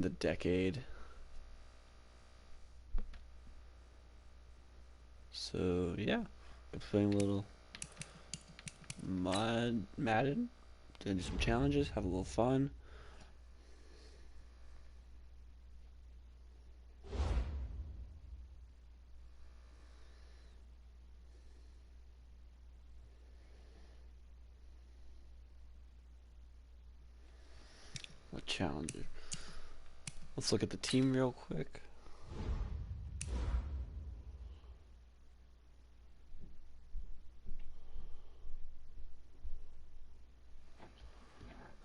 the decade. So yeah, been playing a little Madden, doing some challenges, have a little fun. What challenges? Let's look at the team real quick.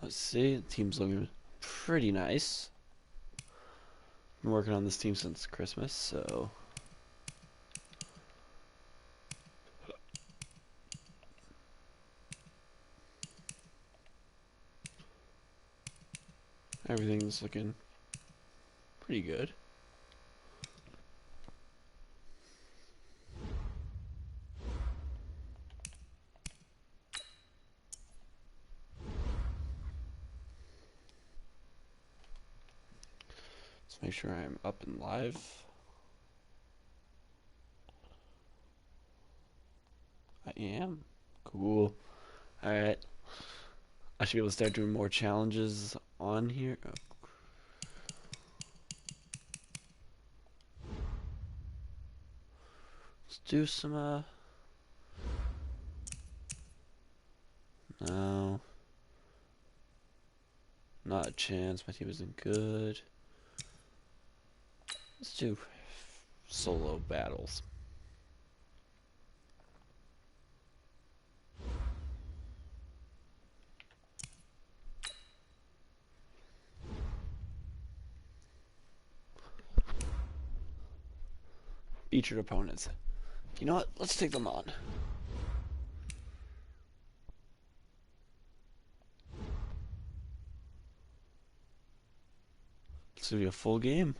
Let's see, the team's looking pretty nice. Been working on this team since Christmas, so everything's looking pretty good. Let's make sure I'm up and live. I am. Cool. Alright. I should be able to start doing more challenges on here. Let's do some, no. Not a chance. My team isn't good. Let's do solo battles. Beat your opponents. You know what? Let's take them on. Let's do a full game.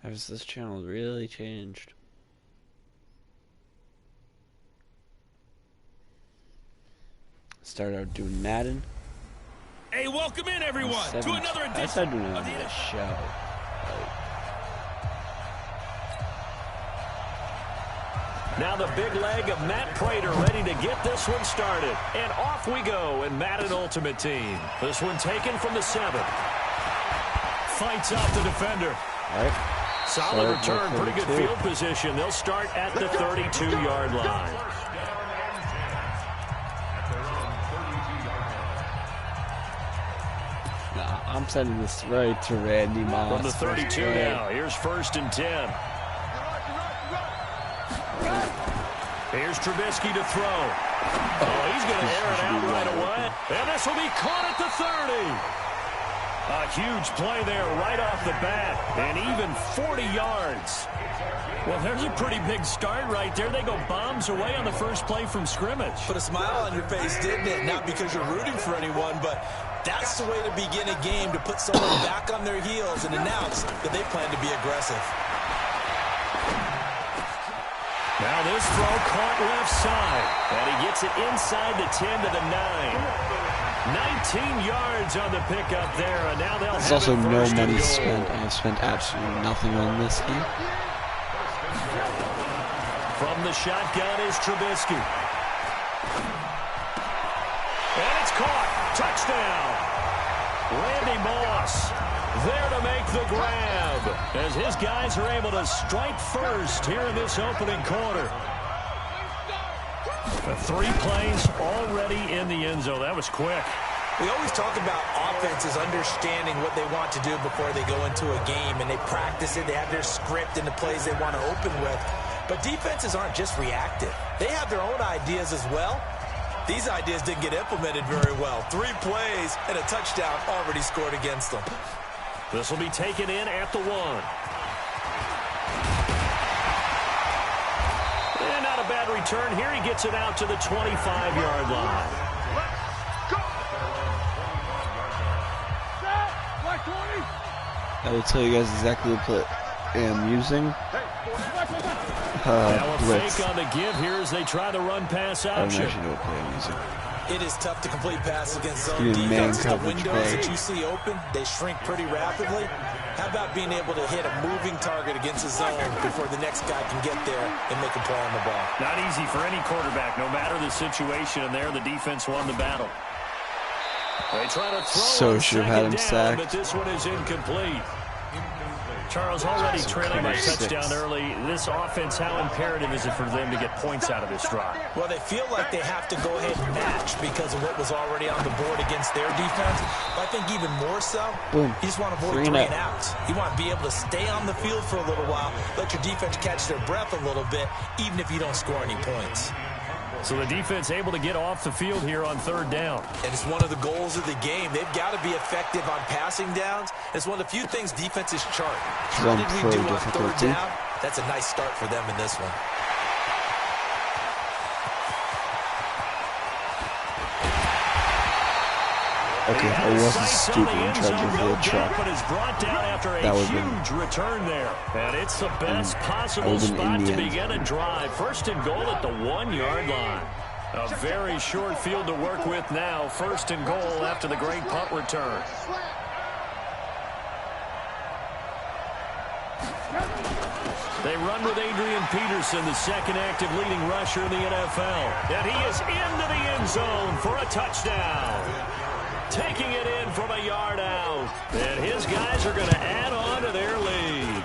Has this channel really changed? Started out doing Madden. Hey, welcome in everyone to another edition. I started doing it on the show. Now the big leg of Matt Prater ready to get this one started. And off we go in Madden Ultimate Team. This one taken from the 7. Fights off the defender. All right. Solid return, pretty good field position. They'll start at the 32-yard line. Nah, I'm sending this right to Randy Moss. From the 32 now, here's 1st and 10. Here's Trubisky to throw. Oh, he's going to air it out right away. And this will be caught at the 30. A huge play there right off the bat, and even 40 yards. Well, there's a pretty big start right there. They go bombs away on the first play from scrimmage. Put a smile on your face, didn't it? Not because you're rooting for anyone, but that's the way to begin a game, to put someone back on their heels and announce that they plan to be aggressive. Now this throw caught left side, and he gets it inside the 10 to the 9. 19 yards on the pickup there, and now they'll have There's also no money goal. spent. I have spent absolutely nothing on this game. From the shotgun is Trubisky. And it's caught. Touchdown. Randy Moss there to make the grab as his guys are able to strike first here in this opening quarter. 3 plays already in the end zone. That was quick. We always talk about offenses understanding what they want to do before they go into a game, and they practice it. They have their script and the plays they want to open with. But defenses aren't just reactive. They have their own ideas as well. These ideas didn't get implemented very well. 3 plays and a touchdown already scored against them. This will be taken in at the 1. And not a bad return here. He gets it out to the 25-yard line. I will tell you guys exactly what play I am using. Now a Blitz. fake on the give here as they try the run pass I don't option. actually know what play I'm using. It is tough to complete passes against zone Doing man defenses. The coverage windows play. that you see open, they shrink pretty rapidly. How about being able to hit a moving target against a zone before the next guy can get there and make a play on the ball? Not easy for any quarterback, no matter the situation, and there the defense won the battle. They try to throw So should have had him down, sacked. but this one is incomplete. Charles, already trailing by touchdown early. This offense, how imperative is it for them to get points out of this drive? Well, they feel like they have to go ahead and match because of what was already on the board against their defense. But I think even more so, Boom. you just want to avoid 3 and outs. You want to be able to stay on the field for a little while, let your defense catch their breath a little bit, even if you don't score any points. So the defense able to get off the field here on 3rd down. And it's one of the goals of the game. They've got to be effective on passing downs. It's one of the few things defenses chart. How did we do on 3rd down? That's a nice start for them in this one. Okay, I wasn't stupid in charge of the truck. But is brought down after a huge return there. And it's the best possible spot to begin a drive. 1st and goal at the 1-yard line. A very short field to work with now. 1st and goal after the great punt return. They run with Adrian Peterson, the 2nd active leading rusher in the NFL. And he is into the end zone for a touchdown. Taking it in from a yard out. And his guys are going to add on to their lead.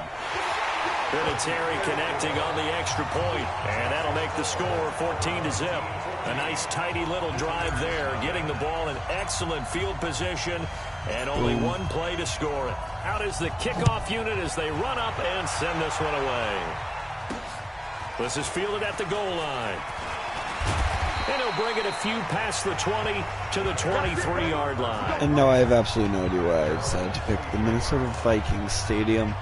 Terry connecting on the extra point, and that'll make the score 14-0. A nice tidy little drive there, getting the ball in excellent field position, and only one play to score it. Out is the kickoff unit as they run up and send this one away. This is fielded at the goal line. And he'll bring it a few past the 20 to the 23-yard line. And no, I have absolutely no idea why I decided to pick the Minnesota Vikings Stadium.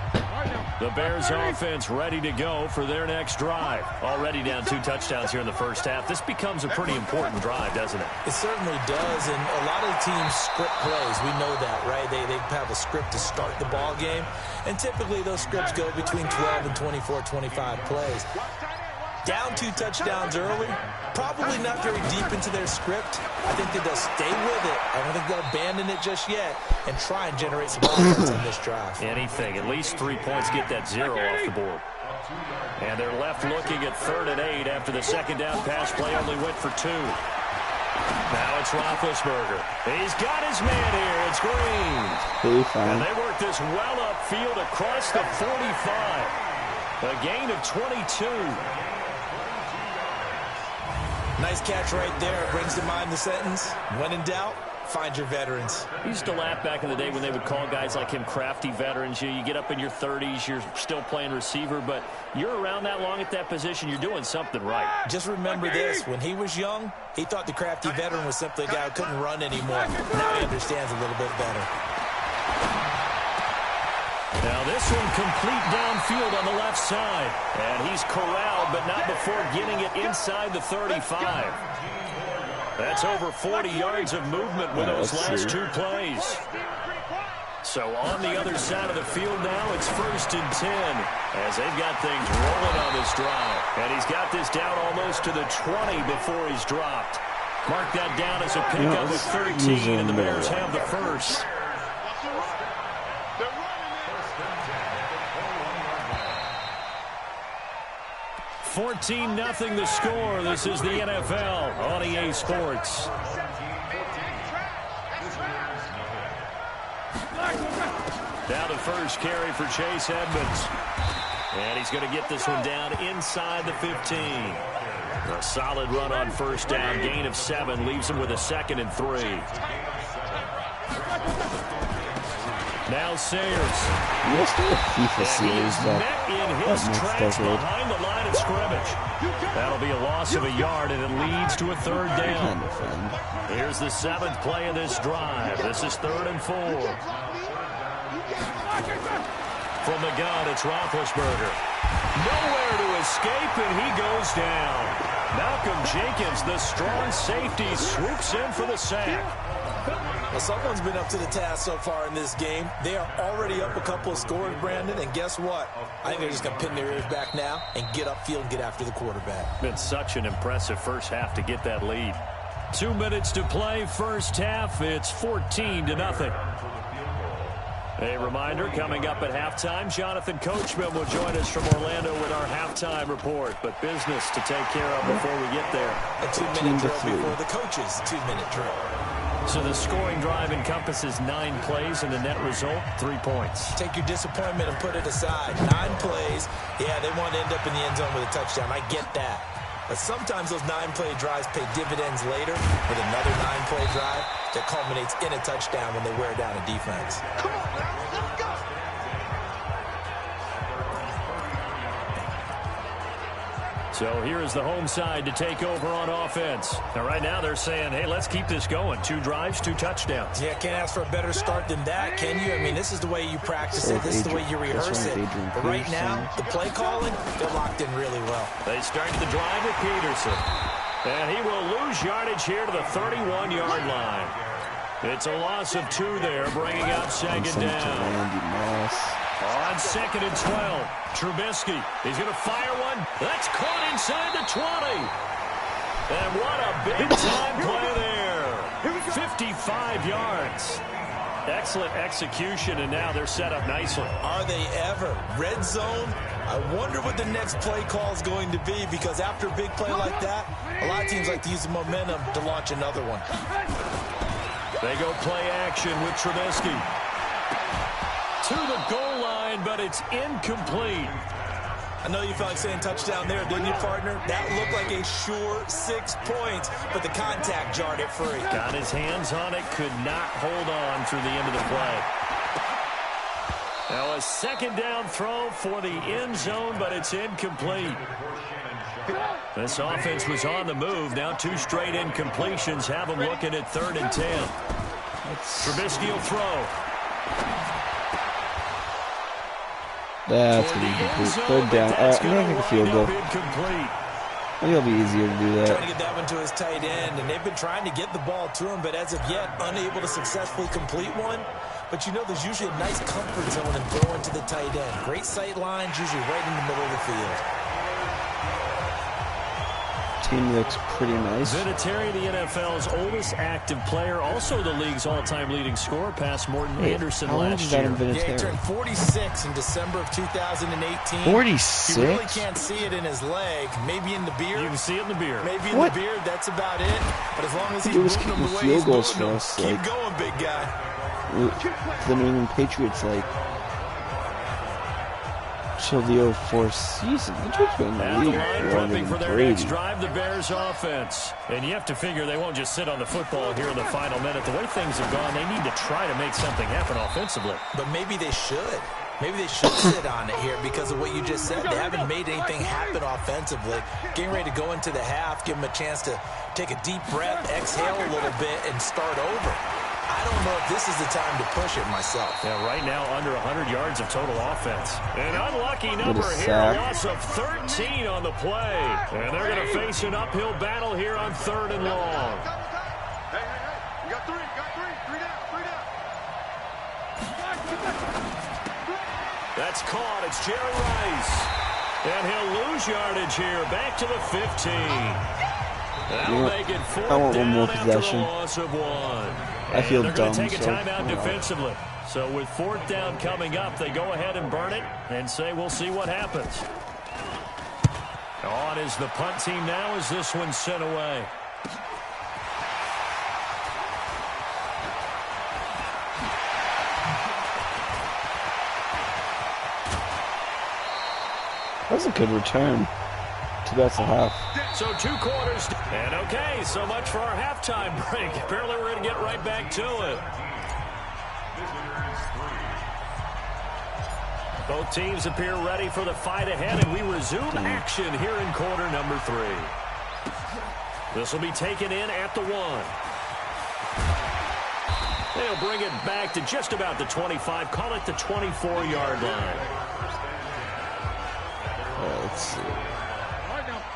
The Bears offense ready to go for their next drive. Already down 2 touchdowns here in the first half. This becomes a pretty important drive, doesn't it? It certainly does, and a lot of teams script plays. We know that, right? They have a script to start the ball game, and typically those scripts go between 12 and 24, 25 plays. Down 2 touchdowns early, probably not very deep into their script. I think that they'll stay with it. I don't think they'll abandon it just yet and try and generate some offense on this drive. Anything, at least 3 points, get that 0 off the board. And they're left looking at 3rd and 8 after the 2nd down pass play only went for 2. Now it's Roethlisberger. He's got his man here. It's Green. And they work this well upfield across the 45. A gain of 22. Nice catch right there. Brings to mind the sentence, when in doubt, find your veterans. I used to laugh back in the day when they would call guys like him crafty veterans. You get up in your 30s, you're still playing receiver, but you're around that long at that position, you're doing something right. Just remember this, when he was young, he thought the crafty veteran was simply a guy who couldn't run anymore. Now he understands a little bit better. Now this one complete downfield on the left side. And he's corralled, but not before getting it inside the 35. That's over 40 yards of movement with those last 2 plays. So on the other side of the field now, it's 1st and 10 as they've got things rolling on this drive. And he's got this down almost to the 20 before he's dropped. Mark that down as a pickup with 13, and the Bears have the first. 14-0 the score. This is the NFL on EA Sports. Now the first carry for Chase Edmonds. And he's going to get this one down inside the 15. A solid run on 1st down. Gain of 7 leaves him with a 2nd and 3. Now Sayers. What's the FIFA series met in his tracks behind the line of scrimmage. That'll be a loss of a yard, and it leads to a 3rd down. Here's the 7th play of this drive. This is 3rd and 4. From the gun, it's Roethlisberger. Nowhere to escape, and he goes down. Malcolm Jenkins, the strong safety, swoops in for the sack. Well, someone's been up to the task so far in this game. They are already up a couple of scores, Brandon, and guess what? I think they're just going to pin their ears back now and get upfield and get after the quarterback. Been such an impressive first half to get that lead. 2 minutes to play, first half. It's 14-0. A reminder, coming up at halftime, Jonathan Coachman will join us from Orlando with our halftime report. But business to take care of before we get there. A 2-minute drill before the coach's 2-minute drill. So the scoring drive encompasses 9 plays, and the net result, 3 points. Take your disappointment and put it aside. 9 plays. Yeah, they want to end up in the end zone with a touchdown. I get that. But sometimes those 9-play drives pay dividends later with another 9-play drive that culminates in a touchdown when they wear down a defense. Come on, now, let's go! So here is the home side to take over on offense. Now, right now they're saying, hey, let's keep this going. 2 drives, 2 touchdowns. Yeah, can't ask for a better start than that, can you? I mean, this is the way you practice it. This is the way you rehearse it. But right now, the play calling, they're locked in really well. They started the drive with Peterson. And he will lose yardage here to the 31-yard line. It's a loss of 2 there, bringing up second down. On 2nd and 12, Trubisky. He's going to fire one. That's caught inside the 20. And what a big-time play there. 55 yards. Excellent execution, and now they're set up nicely. Are they ever? Red zone? I wonder what the next play call is going to be, because after a big play like that, a lot of teams like to use the momentum to launch another one. They go play action with Trubisky. To the goal line, but it's incomplete. I know you felt like saying touchdown there, didn't you, partner? That looked like a sure 6 points, but the contact jarred it free. Got his hands on it, could not hold on through the end of the play. Now a second down throw for the end zone, but it's incomplete. This offense was on the move. Now 2 straight incompletions have them looking at 3rd and 10. Trubisky will throw. That's going to be complete. 3rd down. I'm going to take a field goal. I think it'll be easier to do that. Trying to get that one to his tight end, and they've been trying to get the ball to him, but as of yet, unable to successfully complete one. But you know, there's usually a nice comfort zone in throwing to the tight end. Great sight lines, usually right in the middle of the field. Team looks pretty nice. Vinatieri, the NFL's oldest active player, also the league's all-time leading scorer, past Morton Anderson last year. Yeah, he turned 46 in December of 2018. 46? You really can't see it in his leg. Maybe in the beard. You can see it in the beard. Maybe in the beard. That's about it. But as long as he's moving them the way he's moving them, keep going, big guy. The New England Patriots, till the 04 season. The Patriots been in the league prepping for their next drive, the Bears offense. And you have to figure they won't just sit on the football here in the final minute. The way things have gone, they need to try to make something happen offensively. But maybe they should. Maybe they should sit on it here because of what you just said. They haven't made anything happen offensively. Getting ready to go into the half, give them a chance to take a deep breath, exhale a little bit, and start over. I don't know if this is the time to push it myself. Yeah, right now under 100 yards of total offense. An unlucky number here, a loss of 13 on the play. And they're going to face an uphill battle here on 3rd and long. Hey, you got three down. That's caught. It's Jerry Rice. And he'll lose yardage here. Back to the 15. That'll make it 4th down after a loss of 1. I feel dumb. They're going to take a timeout defensively. So with 4th down coming up, they go ahead and burn it and say we'll see what happens. On is the punt team now as this one's sent away. That was a good return. 2 bets a half. So 2 quarters. And okay, so much for our halftime break. Apparently we're going to get right back to it. Both teams appear ready for the fight ahead, and we resume action here in quarter number 3. This will be taken in at the 1. They'll bring it back to just about the 25, call it the 24-yard line. Let's see.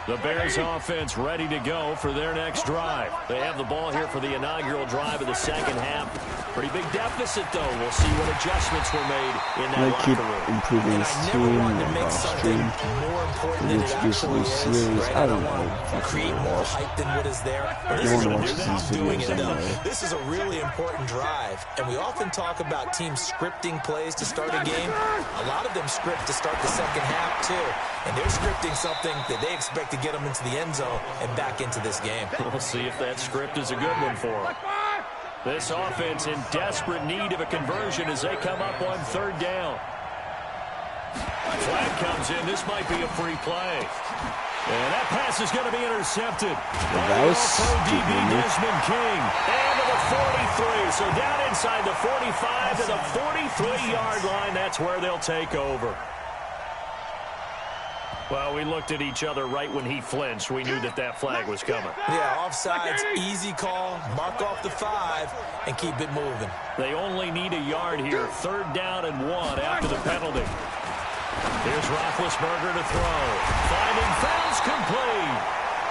The Bears offense ready to go for their next drive. They have the ball here for the inaugural drive of the second half. Pretty big deficit, though. We'll see what adjustments were made in that I keep locker room. improving And this I team never wanted to and make something stream. more important We than it introduce a new actually is. series. Right? I I don't don't want know. to create more hype than what is there. But this No is one a watches new these doing videos it, though. anyway. This is a really important drive. And we often talk about teams scripting plays to start a game. A lot of them script to start the second half, too. And they're scripting something that they expect to get them into the end zone and back into this game. We'll see if that script is a good one for them. This offense in desperate need of a conversion as they come up on third down. Flag comes in. This might be a free play. And that pass is going to be intercepted. That was DB stupid. Desmond King. And to the 43. So down inside the 45 to the 43-yard line. That's where they'll take over. Well, we looked at each other right when he flinched. We knew that that flag was coming. Yeah, offsides, easy call, mark off the 5, and keep it moving. They only need a yard here. Third down and 1 after the penalty. Here's Roethlisberger to throw. Finding fouls complete.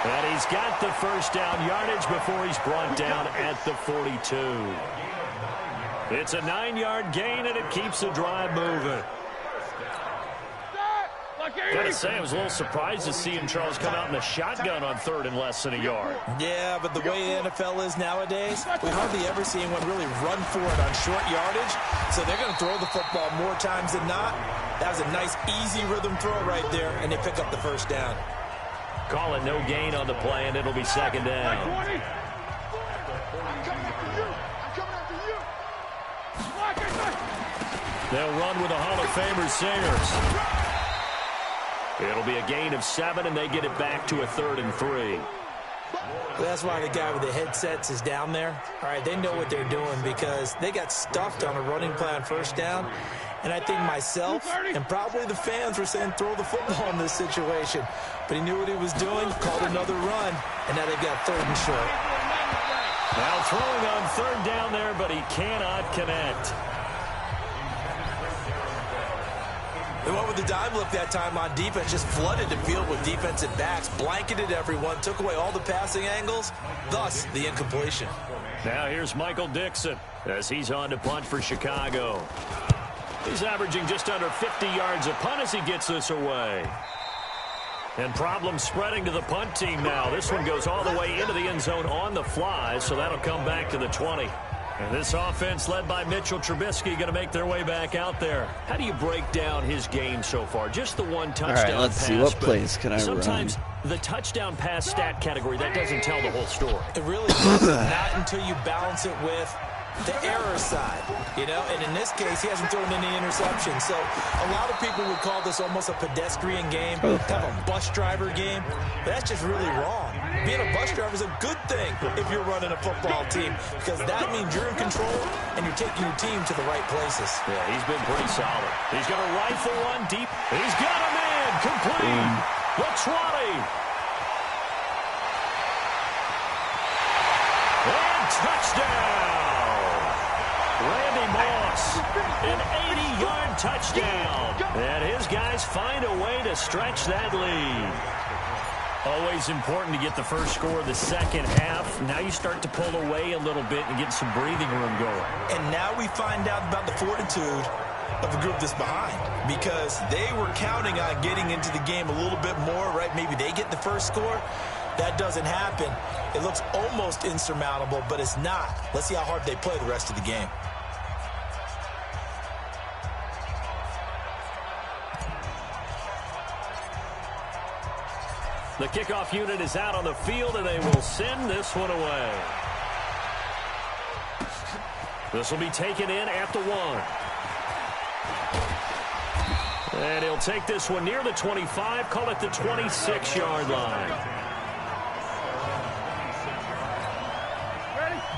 And he's got the first down yardage before he's brought down at the 42. It's a 9-yard gain, and it keeps the drive moving. Gotta say, I was a little surprised to see him, Charles, come out in the shotgun on third and less than a yard. Yeah, but the way the NFL is nowadays, we hardly ever see anyone really run for it on short yardage. So they're going to throw the football more times than not. That was a nice, easy rhythm throw right there, and they pick up the first down. Call it no gain on the play, and it'll be second down. They'll run with the Hall of Famer Sayers. It'll be a gain of 7, and they get it back to a 3rd and 3. Well, that's why the guy with the headsets is down there. All right, they know what they're doing because they got stuffed on a running play on first down. And I think myself and probably the fans were saying throw the football in this situation. But he knew what he was doing, called another run, and now they've got 3rd and short. Now throwing on 3rd down there, but he cannot connect. They went with the dime look that time on defense, just flooded the field with defensive backs, blanketed everyone, took away all the passing angles, thus the incompletion. Now here's Michael Dixon as he's on to punt for Chicago. He's averaging just under 50 yards a punt as he gets this away. And problems spreading to the punt team now. This one goes all the way into the end zone on the fly, so that'll come back to the 20. And this offense led by Mitchell Trubisky going to make their way back out there. How do you break down his game so far? Just the one touchdown pass. All right, let's see. What plays can I run? Sometimes the touchdown pass stat category, that doesn't tell the whole story. It really doesn't, not until you balance it with the error side, you know, and in this case, he hasn't thrown any interceptions. So a lot of people would call this almost a pedestrian game, kind of a bus driver game. But that's just really wrong. Being a bus driver is a good thing if you're running a football team because that means you're in control and you're taking your team to the right places. Yeah, he's been pretty solid. He's going to rifle one deep. He's got a man complete. The 20. And touchdown. Randy Moss, an 80-yard touchdown. And his guys find a way to stretch that lead. Always important to get the first score of the second half. Now you start to pull away a little bit and get some breathing room going. And now we find out about the fortitude of the group that's behind because they were counting on getting into the game a little bit more, right? Maybe they get the first score. That doesn't happen. It looks almost insurmountable, but it's not. Let's see how hard they play the rest of the game. The kickoff unit is out on the field, and they will send this one away. This will be taken in at the 1. And he'll take this one near the 25, call it the 26-yard line.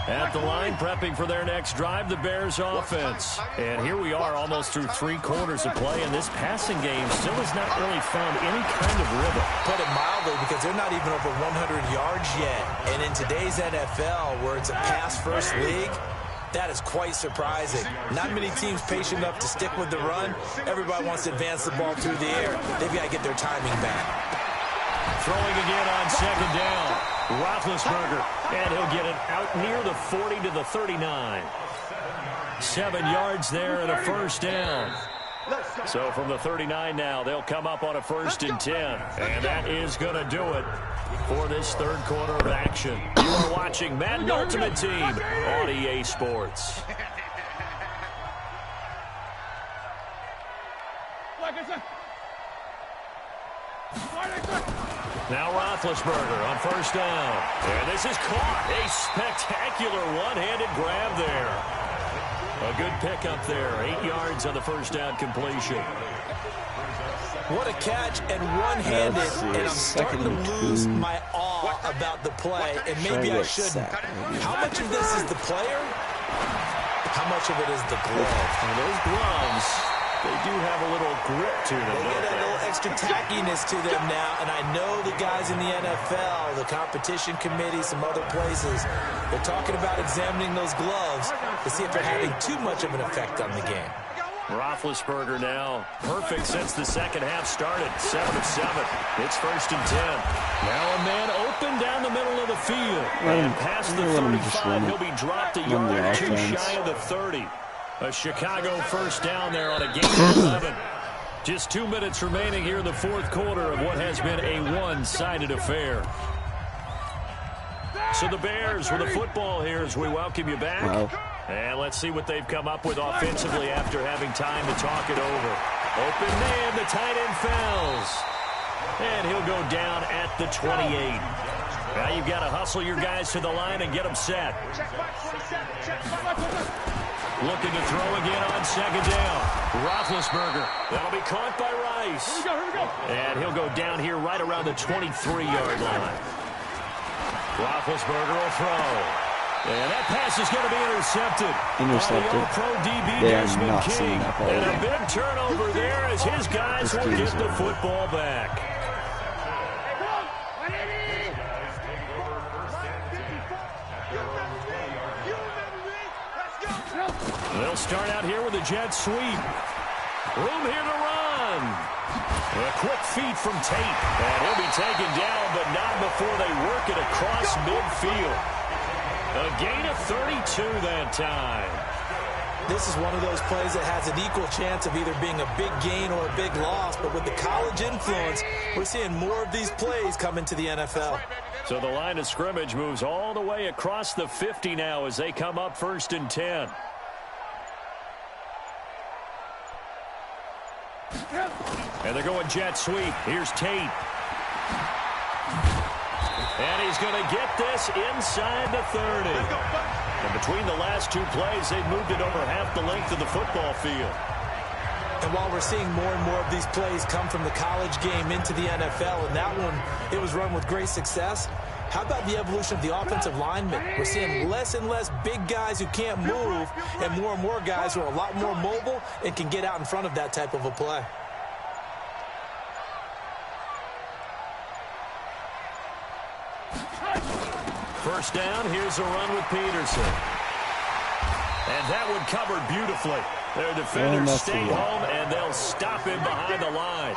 At the line, prepping for their next drive, the Bears offense. And here we are almost through 3 quarters of play, and this passing game still has not really found any kind of rhythm. Put it mildly, because they're not even over 100 yards yet. And in today's NFL, where it's a pass-first league, that is quite surprising. Not many teams patient enough to stick with the run. Everybody wants to advance the ball through the air. They've got to get their timing back. Throwing again on second down. Roethlisberger, and he'll get it out near the 40 to the 39. 7 yards there and a first down. So from the 39 now, they'll come up on a 1st and 10. And that is going to do it for this third quarter of action. You are watching Madden Ultimate Team on EA Sports. Now Roethlisberger on 1st down. And this is caught. A spectacular one-handed grab there. A good pickup there. 8 yards on the 1st down completion. What a catch and one-handed. And I'm starting to lose my awe about the play. And maybe I shouldn't. How much of this is the player? How much of it is the glove? And those gloves, they do have a little grip to them. They get a little extra tackiness to them now, and I know the guys in the NFL, the competition committee, some other places, they're talking about examining those gloves to see if they're having too much of an effect on the game. Roethlisberger now perfect since the second half started. 7 of 7. It's 1st and 10. Now a man open down the middle of the field. And past the 35, he'll be dropped a yard or two shy of the 30. A Chicago 1st down there on a game of 11. Just 2 minutes remaining here in the fourth quarter of what has been a one-sided affair. So the Bears with the football here as we welcome you back. Wow. And let's see what they've come up with offensively after having time to talk it over. Open man, the tight end falls. And he'll go down at the 28. Now you've got to hustle your guys to the line and get them set. Looking to throw again on second down. Roethlisberger. That'll be caught by Rice. Here we go. And he'll go down here right around the 23-yard line. Roethlisberger will throw. And that pass is going to be intercepted. Intercepted. By the All-Pro DB They are Desmond not King. seeing that ball. And a big turnover there as his guys This will game get is the over. football back. They'll start out here with a jet sweep. Room here to run. A quick feed from Tate. And he'll be taken down, but not before they work it across midfield. A gain of 32 that time. This is one of those plays that has an equal chance of either being a big gain or a big loss, but with the college influence, we're seeing more of these plays come into the NFL. So the line of scrimmage moves all the way across the 50 now as they come up 1st and 10. And they're going jet sweep. Here's Tate. And he's going to get this inside the 30. And between the last two plays, they've moved it over half the length of the football field. And while we're seeing more and more of these plays come from the college game into the NFL, and that one, it was run with great success, how about the evolution of the offensive linemen? We're seeing less and less big guys who can't move, and more guys who are a lot more mobile and can get out in front of that type of a play. First down, here's a run with Peterson. And that one covered beautifully. Their defenders stay home, and they'll stop him behind the line.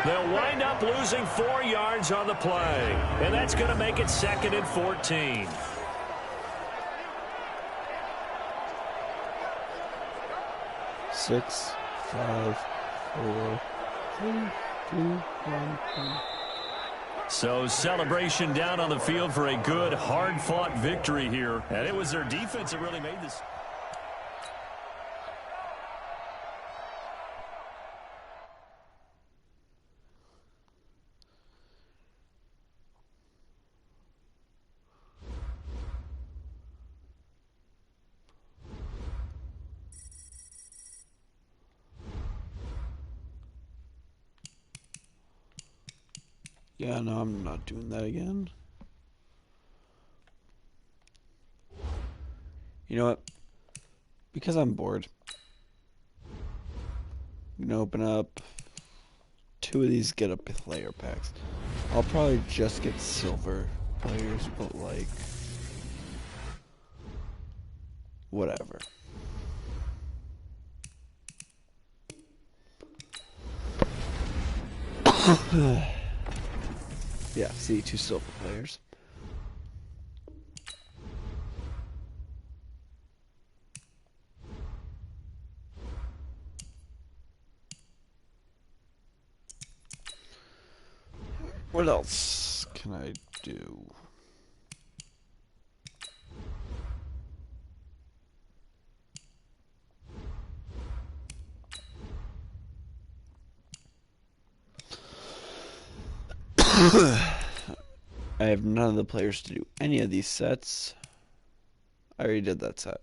They'll wind up losing 4 yards on the play. And that's going to make it 2nd and 14. Six, 5, 4, 3, 2, 1. So celebration down on the field for a good, hard-fought victory here. And it was their defense that really made this. Yeah, no, I'm not doing that again. You know what? Because I'm bored, I'm gonna open up 2 of these get a player packs. I'll probably just get silver players, but like whatever. Yeah, see, 2 silver players. What else can I do? I have none of the players to do any of these sets. I already did that set.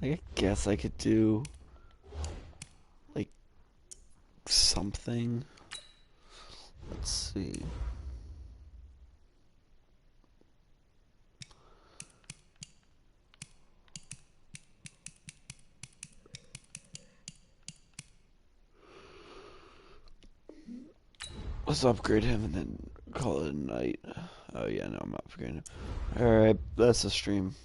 I guess I could do like something. Let's see. Let's upgrade him and then call it a night. Oh yeah, no, I'm not upgrading him. Alright, that's the stream.